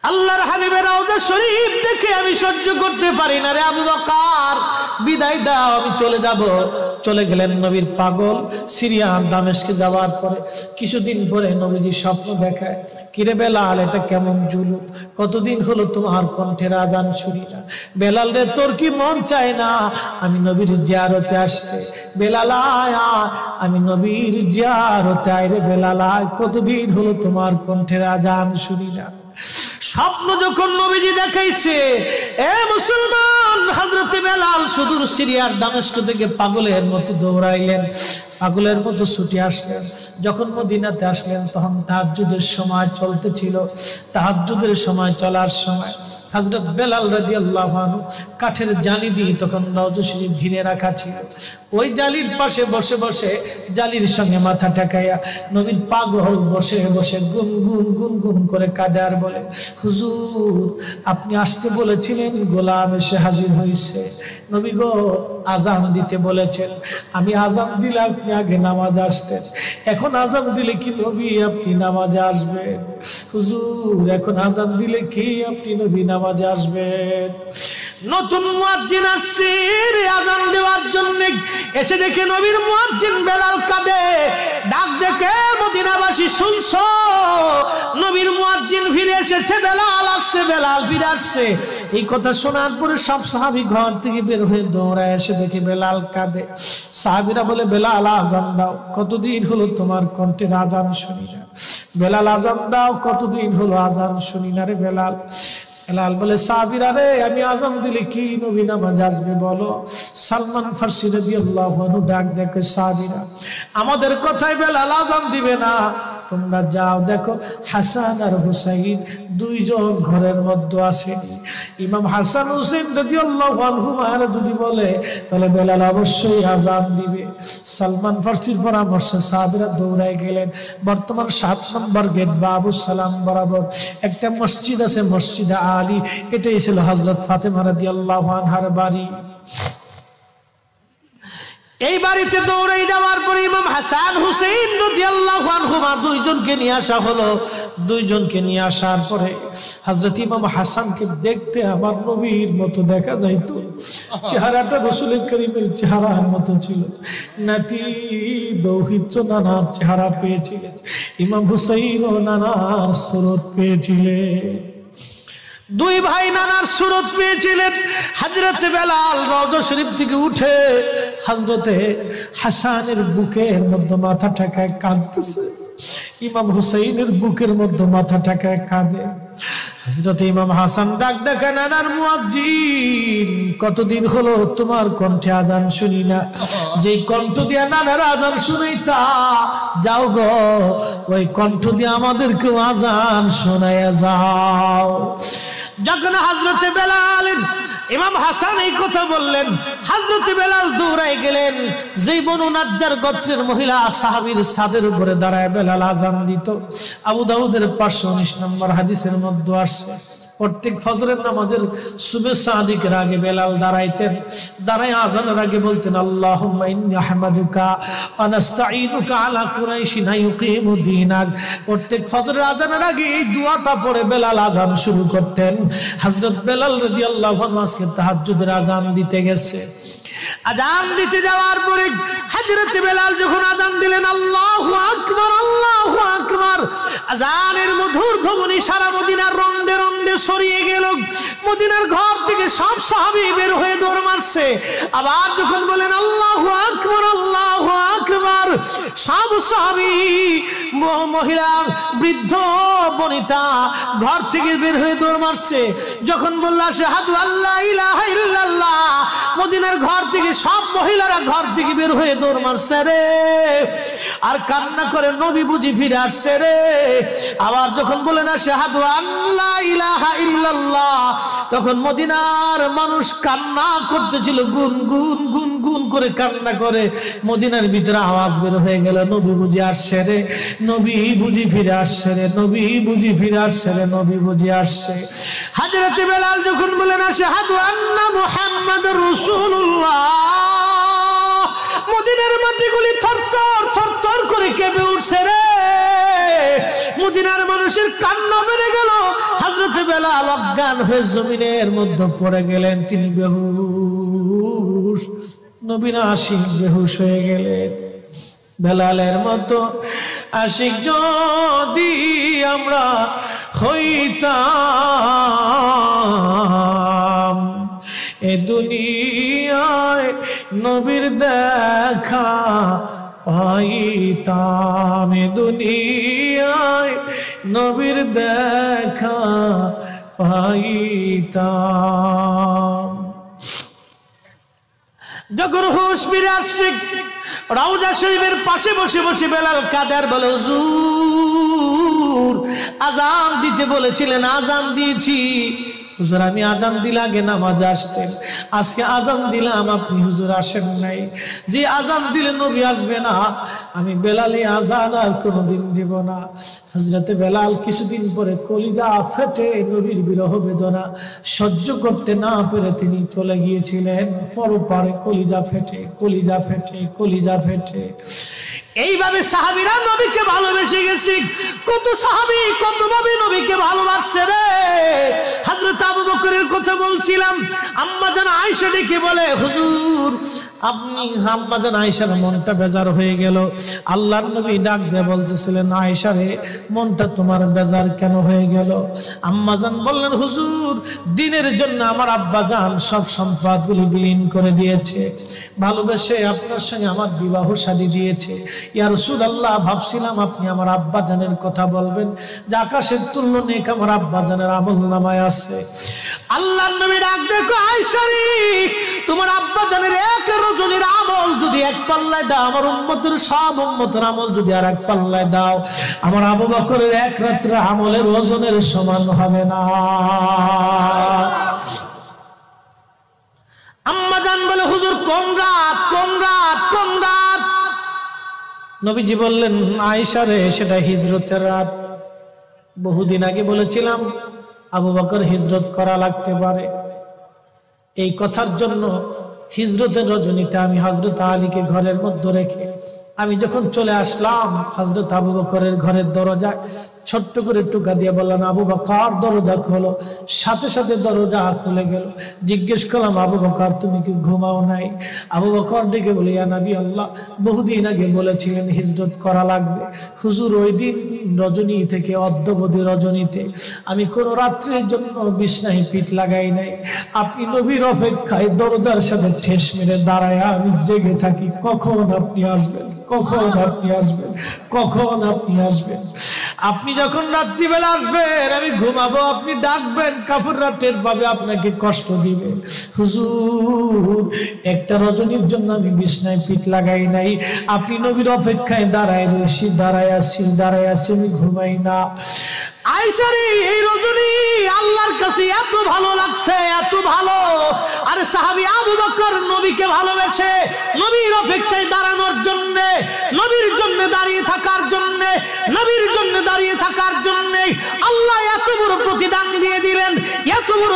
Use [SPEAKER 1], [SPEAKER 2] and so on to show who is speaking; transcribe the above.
[SPEAKER 1] আল্লাহর হাবিবের রওজা শরীফ দেখে আমি সহ্য করতে পারি না রে আবু বকর, বিদায় দাও, আমি চলে যাব। চলে গেলেন নবীর পাগল। সিরিয়া দামেস্কে যাওয়ার পরে কিছুদিন পরে নবীজি স্বপ্ন দেখায়, কিরে বেলাল, এটা কেমন জুলুম, কতদিন হলো তোমার কণ্ঠের আজান শুনি না। বেলাল রে, তোর কি মন চায় না আমি নবীর জিয়ারতে আসতে? বেলাল আয়, আমি নবীর জিয়ারতে আয় রে বেলাল আয়, কতদিন হলো তোমার কণ্ঠের আজান শুনি না। স্বপ্ন যখন নবীজি দেখাইছে, এ মুসলমান, হযরতে বেলাল সুদূর সিরিয়ার দামেস্ক থেকে পাগলের মতো দৌড়াইলেন, পাগলের মতো ছুটে আসলেন। যখন মদিনাতে আসলেন তখন তাহাজ্জুদের সময় চলতেছিল। তাহাজ্জুদের সময় চলার সময় হযরত বেলাল রাদিয়াল্লাহু আনহু কাঠের জালি দিয়ে তখন রওজা শরীফ ঘিরে রাখা ছিল। ওই জালির পাশে বসে বসে জালির সঙ্গে মাথা ঠেকাইয়া নবীর পাগল বসে বসে গুনগুন গুনগুন করে কাঁদে আর বলে, হুজুর আপনি আসতে বলেছিলেন, গোলাম এসে হাজির হয়েছে। নবী গো, আজান দিতে বলেছেন, আমি আজান দিলে আপনি আগে নামাজে আসতেন, এখন আজান দিলে কি নবী আপনি নামাজে আসবেন? হুজুর এখন আজান দিলে কি আপনি নবী নামাজে আসবেন? নতুন মুয়াজ্জিন আসছে আজান দেওয়ার জন্য, এসে দেখে নবীর মুয়াজ্জিন বেলাল কাঁদে। ডাক দেখে মদিনাবাসী শুনছো, নবীর মুয়াজ্জিন ফিরে এসেছে, বেলাল আসছে, বেলাল ফিরে আসছে। এই কথা শোনার পরে সব সাহাবী ঘর থেকে বের হয়ে দৌড়ায় এসে দেখে বেলাল কাঁদে। সাহাবীরা বলে, বেলাল আজান দাও, কতদিন হলো তোমার কণ্ঠের আজান শুনি না। বেলাল আজান দাও, কতদিন হলো আজান শুনি না রে বেলাল। বেলাল বলে, সাহাবীরা রে, আমি আজান দিলে কি নবী নামাজ আসবে বলো? সালমান ফারসি রাদিয়াল্লাহু আনহু ডাক দেখে, সাহাবীরা আমাদের কথায় বেলাল আজান দিবে না, তোমরা যাও দেখো হাসান আর হুসাইন দুইজন ঘরের মধ্যে আছে। ইমাম হাসান হুসাইন রাদিয়াল্লাহু আনহুমা যদি বলে তাহলে বেলাল অবশ্যই আজান দিবে। সালমান ফারসির পরামর্শে সাহাবীরা দৌড়ায় গেলেন। বর্তমান 7 নম্বর গেট বাবু সালাম বরাবর একটা মসজিদ আছে, মসজিদে আলী, এটাই ছিল হযরত ফাতেমা রাদিয়াল্লাহু আনহার বাড়ি। এই বাড়িতে দৌড়ে যাওয়ার পরে ইমাম হাসান হুসাইন রাদিয়াল্লাহু আনহুমা দুইজনকে নিয়ে আসা হলো। দুইজনকে নিয়ে আসার পরে হযরত ইমাম হাসানকে দেখতে আমার নবীর মতো দেখা যাইতো, চেহারাটা রাসূল করিমের চেহারার মতো ছিল। নাতি দৌহিত্র নানার চেহারা পেয়েছিলেন, ইমাম হুসাইন ও নানার সুরত পেয়েছিলেন। দুই ভাই নানার সুরত পেয়েছিলেন। হযরত বেলাল রওজা শরীফ থেকে উঠে হযরতে হাসানের বুকের মধ্যে মাথা ঠেকায় কাঁদতেছে, ইমাম হুসাইনের বুকের মধ্যে মাথা ঠেকায় কাঁদে। হযরত ইমাম হাসান ডাক ডাকা, নানার মুয়াজ্জিন, কতদিন হলো তোমার কণ্ঠে আযান শুনি না, যেই কণ্ঠ দিয়া নানার আযান শুনাইতা, যাও গো ওই কণ্ঠ দিয়ে আমাদেরকেও আযান শোনায়া যাও। যখন হযরতে বেলাল ইমাম হাসান এই কথা বললেন, হযরতে বেলাল দৌড়ায় গেলেন। যেই বনু নাজ্জার গোত্রের মহিলা সাহাবীর ছাদের উপরে দাঁড়ায় বেলাল আযান দিত। আবু দাউদের 519 নম্বর হাদিসের মধ্যে আসছে, প্রত্যেক ফজরের নামাজের সুবহ সাদিকের আগে বেলাল দাঁড়াইতেন। দাঁড়ায় আযানের আগে বলতেন, আল্লাহুম্মা ইন্নী আহমাদুকা ওয়া নাস্তাঈনুকা আলা কুরাইশিন ইউকিমু দীনাক। প্রত্যেক ফজরের আযানের আগে এই দোয়াটা পড়ে বেলাল আযান শুরু করতেন। হযরত বেলাল রাদিয়াল্লাহু আনহু আজকে তাহাজ্জুদের আযান দিতে গেছে। আযান দিতে যাওয়ার পরে হযরত বেলাল যখন আযান দিলেন, আল্লাহু আকবার, আল্লাহু আকবার, আযানের মধুর ধ্বনি সারা মদিনার রন্দে রন্দে ছড়িয়ে গেল। মদিনার ঘর থেকে সব সাহাবী বের হয়ে দৌড় মারছে। আবার যখন বলেন আল্লাহু আকবার, আল্লাহু আকবার, সব সাহাবী, মহিলা, বৃদ্ধ, বনিতা ঘর থেকে বের হয়ে দৌড় মারছে। যখন বলল আশহাদু আল্লা ইলাহা ইল্লাল্লাহ, মদিনার ঘর থেকে সব মহিলারা ঘর থেকে বের হয়ে দৌড় মারছে রে, আর কান্না করে নবী বুঝি ফিরে আসছে রে। আবার যখন বলেন আশহাদু আল্লা ইলাহা ইল্লাল্লাহ, তখন মদিনার মানুষ কান্না করতেছিল, গুন গুন গুন গুন করে কান্না করে। মদিনার ভিতরে আওয়াজ বের হয়ে গেল, নবী বুঝি আসছে রে, নবী বুঝি ফিরে আসছে রে, নবী বুঝি ফিরে আসছে রে, নবী বুঝি আসছে। হযরত বেলাল যখন বলেন আশহাদু আন্না মুহাম্মাদুর রাসূলুল্লাহ, মদিনার মাটিগুলি থরথর থরথর করে কেঁপে উঠছে রে। মদিনার মানুষের কান্না বেড়ে গেল। হযরত বেলাল অজ্ঞান হয়ে জমিনের মধ্যে পড়ে গেলেন, তিনি বেহুশ। নবীর আশিক বেহুশ হয়ে গেলেন। বেলালের মতো আশিক যদি আমরা হইতাম, এ দুনিয়ায় নবীর দেখা পাইতাম, এ দুনিয়ায় নবীর দেখা পাইতাম। যখন হুশ ফিরে আসছে, রওজা শরীফের পাশে বসে বসে বেলাল কাদের বলে, হুজুর আজান দিতে বলেছিলেন, আজান দিয়েছি। হুজুর আমি আজান দিলে আগে নামাজে আসতেন, আজকে আজান দিলাম আপনি হুজুর আসেন নাই। যে আজান দিলে নবী আসবে না, আমি বেলালি আজান আর কোনোদিন দিব না। হযরতে বেলাল কিছুদিন পরে কলিজা ফেটে নবীর বিরহ বেদনা সহ্য করতে না পেরে তিনি চলে গিয়েছিলেন পরপারে। কলিজা ফেটে, কলিজা ফেটে, কলিজা ফেটে। এইভাবে সাহাবীরা নবীকে ভালোবেসে গেছে। কত সাহাবী কতভাবে নবীকে ভালোবাসছে রে। হযরত আবু বকরের কথা বলছিলাম, আম্মা জান আয়েশা ডেকে বলে, হুজুর আপনি, আম্মা জান আয়েশার মনটা বেজার হয়ে গেল। আল্লাহর নবী ডাক দিয়ে বলতেছিলেন, আয়েশা রে মনটা তোমার বেজার কেন হয়ে গেল? আম্মা জান বললেন, হুজুর দিনের জন্য আমার আব্বা জান সব সম্পদগুলি বিলীন করে দিয়েছে, ভালোবেসে আপনার সঙ্গে আমার বিবাহ শাদী দিয়েছে। ইয়া রাসূলুল্লাহ ভাবছিলাম আপনি আমার আব্বা জানের কথা বলবেন, যে আকাশের তুল্য নেক আমার আব্বা জানের আমলনামায় আছে। আল্লাহর নবী ডাক দেখো, আয়েশা রে তোমার আব্বা জানের এক রজনীর আমল যদি এক পাল্লায় দাও, আমার উম্মতের সব উম্মতের আমল যদি আর এক পাল্লায় দাও, আমার আবু বকরের এক রাত্রে আমলের ওজনের সমান হবে না। আম্মা জান বলে, হুজুর কোন রাত, কোন রাত, কোন রাত? নবীজি বললেন, আয়েশা রে সেটা হিজরতের রাত। বহুদিন আগে বলেছিলাম আবু বকর হিজরত করা লাগতে পারে, এই কথার জন্য হিজরতের রজনীতে আমি হযরত আলীকে ঘরের মধ্যে রেখে আমি যখন চলে আসলাম, হযরত আবু বকরের ঘরের দরজায় ছোট্ট করে টুকা দিয়ে বললাম, আবু বকর দরজা খোলো। সাথে সাথে দরজা খুলে গেল। জিজ্ঞেস করলাম, আবু বকর তুমি কি ঘুমাও নাই? আবু বকর ডেকে বলে, ইয়া নবী আল্লাহ বহুদিন আগে বলেছিলেন হিজরত করা লাগবে। হুজুর ওই দিন রজনী থেকে অদ্যবধি রজনীতে আমি কোন রাত্রের জন্য বিছনায় পিঠ লাগাই নাই। আপনি নবীর অপেক্ষায় দরজার সাথে ঠেস মেরে দাঁড়ায় আমি জেগে থাকি, কখন আপনি আসবেন, কখন আপনি আসবেন, কখন আপনি আসবেন। আপনি যখন রাত্রিবেলা আসবেন আমি ঘুমাবো, আপনি ডাকবেন, কাফেররা টের পাবে, আপনাকে কষ্ট দিবে। হুজুর একটা রজনীর জন্য আমি বিছনায় পিঠ লাগাই নাই, আপনি নবীর অপেক্ষায় দাঁড়ায় রয়েছি, দাঁড়ায় আসি, দাঁড়ায় আসি, আমি ঘুমাই না। আয়েশা রে এই রজনী আল্লাহর কাছে এত ভালো লাগছে, এত ভালো। আরে সাহাবী আবু বকর নবীকে ভালোবেসে নবীর অপেক্ষায় দাঁড়ানোর জন্য, নবীর জন্য দাঁড়িয়ে থাকার জন্য, নবীর জন্য দাঁড়িয়ে থাকার জন্য আল্লাহ এত বড় প্রতিদান দিয়ে দিলেন, এত বড়